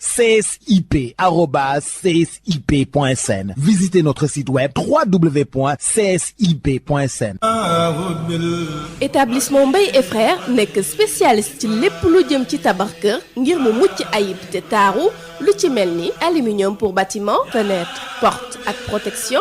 csip@csip.sn visitez notre site web www.csip.sn. établissement Mbaye et frères nekk spécialiste ci lépp lu jëm ci tabax kër ngir mu mucc ayib te taaru lu ci mel ni aluminium pour bâtiment fenêtre porte ak protection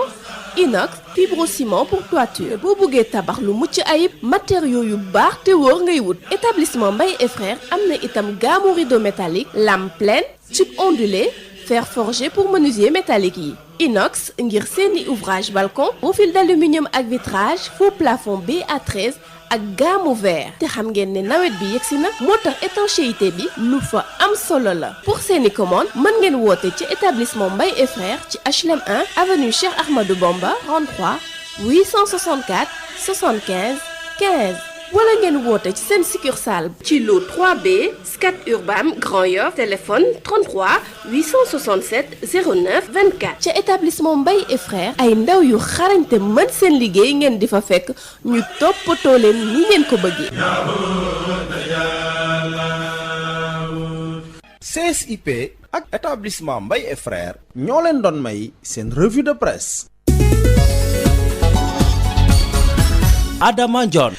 inox fibrociment pour toiture boo bëggee tabax lu mucc ayib matériaux yu baax te wóor ngay wut établissement Mbaye et frères am na itam gamme rideau métallique lame pleine tube ondulé fer forgé pour menuisier métallique yi inox ngir seeni ouvrage balcon profil d'aluminium ak vitrage faux plafond BA13 ak gamme verre te xam ngeen ne nawet bi yegsi na moo tax étanchéité bi lu fa am solo la pour seeni commande mën ngeen woote ci établissement Mbaye et frères ci HLM 1 avenue Cheikh Ahmadou Bamba 33 864 75 15 wala ngeen woote ci seen succursale ci lot 3B Scat Urbam Grand Yoff téléphone 33 867 09 24 ca établissement Mbaye et frères ay ndaw yu xarañte mën seen liggéey ngeen di fa fekk ñu toppatoo leen ni ngeen ko bëggee. CSIP ak établissement Mbaye et frères ñoo leen doon may seen revue de presse. Adama Ndione.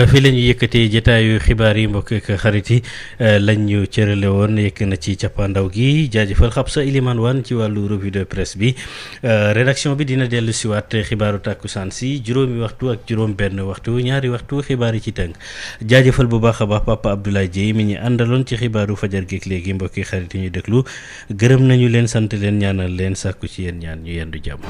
fii la ñuy yëkkatee jotaayu xibaar yi mbokk ak xarit yi lañ ñu cërale woon yëkk na ci cappaandaw gi jaajëfal Xabsa Iliman Wane ci wàllu revue de presse bi rédaction bi dina dellu siwaat xibaaru tàkkusaan si juróomi waxtu ak juróom benn waxtu ñaari waxtu xibaar yi ci tënk jaajëfal bu baax a baax Papa Abdoulaye Dieye mi ñu àndaloon ci xibaaru fajar geek léegi mbokki xarit yi ñuy déglu gërëm nañu leen sant leen ñaanal leen sàkku ci yéen ñaan ñu yendu jàmm.